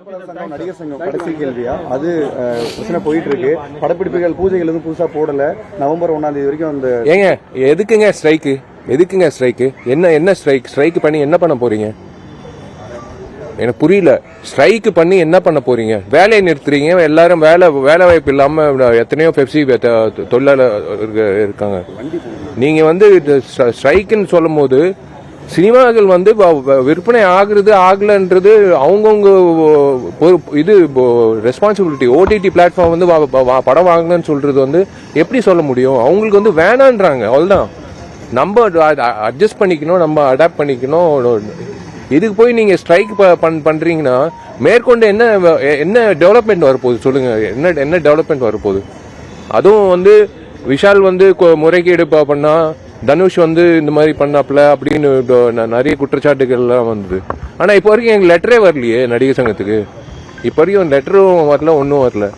நடிகர் சங்கம் கடைசி கேள்வியா அது பிரச்சனை போயிட்டு இருக்கு. படப்பிடிப்புகள் பூஜைகள் எதுவும் புதுசா போடல. நவம்பர் 1ஆம் தேதி வரைக்கும் அந்த ஏங்க எதுக்குங்க ஸ்ட்ரைக்கு என்ன ஸ்ட்ரைக் பண்ணி என்ன பண்ண போறீங்க? எனக்கு புரியல. ஸ்ட்ரைக் பண்ணி என்ன பண்ண போறீங்க? வேலையை நிறுத்துறீங்க. எல்லாரும் வேலை வாய்ப்பு இல்லாம எத்தனையோ பெப்சி தொழிலாளர் இருக்காங்க. நீங்க வந்து ஸ்ட்ரைக்குன்னு சொல்லும் போது சினிமாக்கள் வந்து விற்பனை ஆகலன்றது அவங்கவுங்க இது ரெஸ்பான்சிபிலிட்டி. ஓடிடி பிளாட்ஃபார்ம் வந்து படம் வாங்கலன்னு சொல்றது வந்து எப்படி சொல்ல முடியும்? அவங்களுக்கு வந்து வேணான்றாங்க. அவ்வளவுதான். நம்ம அட்ஜஸ்ட் பண்ணிக்கணும், நம்ம அடாப்ட் பண்ணிக்கணும். இதுக்கு போய் நீங்க ஸ்ட்ரைக் பண்றீங்கன்னா மேற்கொண்டு என்ன டெவலப்மெண்ட் வரப்போகுது சொல்லுங்க? என்ன டெவலப்மெண்ட் வரப்போகுது? அதுவும் வந்து விஷால் வந்து முறைகேடு பண்ணா, தனுஷ் வந்து இந்த மாதிரி பண்ணாப்ல அப்படின்னு நிறைய குற்றச்சாட்டுகள் எல்லாம் வந்தது. ஆனா இப்போ வரைக்கும் எங்களுக்கு லெட்டரே வரலையே நடிகர் சங்கத்துக்கு. இப்போ வரைக்கும் லெட்டரும் வரல, ஒன்றும் வரல.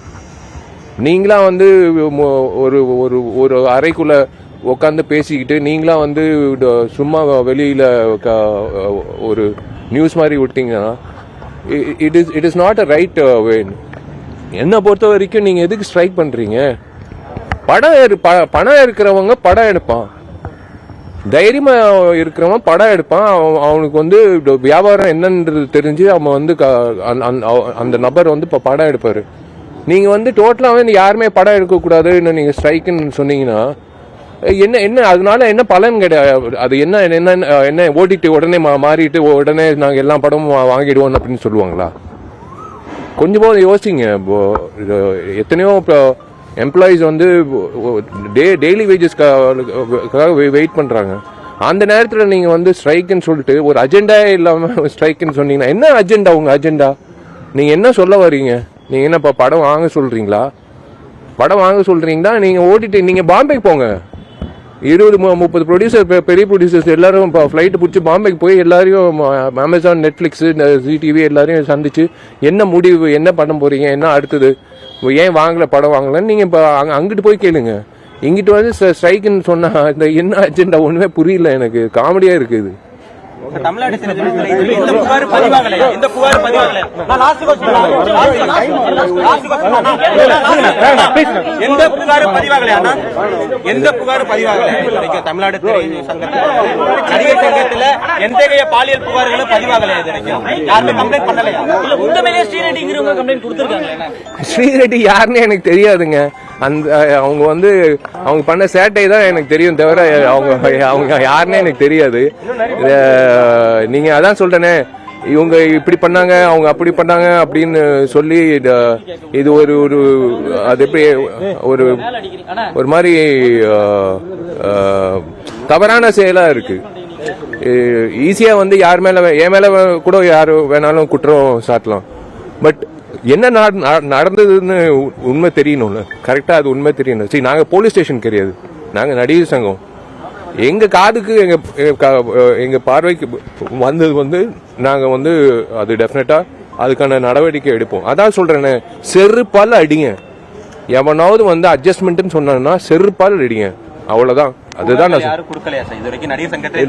நீங்களா வந்து ஒரு அறைக்குள்ள உட்காந்து பேசிக்கிட்டு நீங்களா வந்து சும்மா வெளியில ஒரு நியூஸ் மாதிரி விட்டீங்கன்னா it is not a right way. என்னை பொறுத்த வரைக்கும் நீங்க எதுக்கு ஸ்ட்ரைக் பண்றீங்க? பணம் இருக்கிறவங்க படம் எடுப்பான், தைரியமா இருக்கிறவன் படம் எடுப்பான். அவனுக்கு வந்து வியாபாரம் என்னன்றது தெரிஞ்சு அவன் வந்து அந்த நபர் வந்து இப்ப படம் எடுப்பாரு. நீங்க வந்து டோட்டலா வந்து யாருமே படம் எடுக்க கூடாதுன்னு நீங்க ஸ்ட்ரைக்குன்னு சொன்னீங்கன்னா என்ன அதனால என்ன பலன் கிடையாது. அது என்ன ஓடிட்டு உடனே மாறிட்டு உடனே நாங்க எல்லா படமும் வாங்கிடுவோம் அப்படின்னு சொல்லுவாங்களா? கொஞ்சம் போது யோசிங்க. எத்தனையோ எம்ப்ளாயிஸ் வந்து டெய்லி வேஜஸ்க்காக வெயிட் பண்றாங்க. அந்த நேரத்தில் நீங்க வந்து ஸ்ட்ரைக்குன்னு சொல்லிட்டு ஒரு அஜெண்டா இல்லாம ஸ்ட்ரைக்குன்னு சொன்னீங்கன்னா என்ன அஜெண்டா? உங்க அஜெண்டா நீங்க என்ன சொல்ல வரீங்க? நீங்க என்ன படம் வாங்க சொல்றீங்களா? படம் வாங்க சொல்றீங்களா? நீங்க ஓடிட்டு நீங்க பாம்பேக்கு போங்க. 20-30 ப்ரொடியூசர், பெரிய ப்ரொடியூசர்ஸ் எல்லாரும் ஃபிளைட் பிடிச்சி பாம்பேக்கு போய் எல்லாரையும் அமேசான், நெட்ஃபிளிக்ஸ், ஜிடிவி எல்லாரையும் சந்திச்சு என்ன முடிவு, என்ன பண்ண போறீங்க, என்ன அடுத்தது, ஏன் படம் வாங்கலன்னு நீங்க அங்கிட்டு போய் கேளுங்க. இங்கிட்டு வந்து ஸ்ட்ரைக்குன்னு சொன்னா இந்த என்ன அஜெண்டா ஒண்ணுமே புரியல. எனக்கு காமெடியா இருக்குது. தமிழ்நாடு எந்த புகார் பதிவாகலையா? எந்த புகார் பதிவாகலையா? எந்த புகார் பதிவாகலையா? எந்த புகார் பதிவாகலையா? தமிழ்நாடு நடிகர் சங்கத்துல எந்தகைய பாலியல் புகார்களும் பதிவாகலையா? யாருமே கம்ப்ளைண்ட் பண்ணலையா? உண்மையிலேயே ஸ்ரீரெட்டிங்கிறவங்க கம்ப்ளைண்ட் கொடுத்திருக்காங்க. ஸ்ரீரெட்டி யாருன்னு எனக்கு தெரியாதுங்க. அவங்க வந்து அவங்க பண்ண சேட்டை தான் எனக்கு தெரியும் தவிர அவங்க யாருன்னே எனக்கு தெரியாது. நீங்க அதான் சொல்றேனே, இவங்க இப்படி பண்ணாங்க, அவங்க அப்படி பண்ணாங்க அப்படின்னு சொல்லி இது ஒரு அது எப்படி ஒரு மாதிரி தவறான செயலா இருக்கு. ஈஸியா வந்து யார் மேல, என் மேல கூட யாரு வேணாலும் குற்றம் சாட்டலாம். பட் என்ன நடந்ததுன்னு உண்மை தெரியணும்ல. கரெக்டா அது உண்மை தெரியணும். சரி, நாங்க போலீஸ் ஸ்டேஷன் கிடையாது, நாங்க நடிகர் சங்கம். எங்க காதுக்கு எங்க பார்வைக்கு வந்தது வந்து நாங்க வந்து அது டெஃபினட்டா அதுக்கான நடவடிக்கை எடுப்போம். அதான் சொல்றேன்னு, செருப்பால் அடிங்க. எவனாவது வந்து அட்ஜஸ்ட்மெண்ட் சொன்னா செருப்பால் அடிங்க. அவ்வளவுதான். அதுதான் யாரும் கொடுக்கலையா? இது வரைக்கும் நடிகர் சங்கத்தில்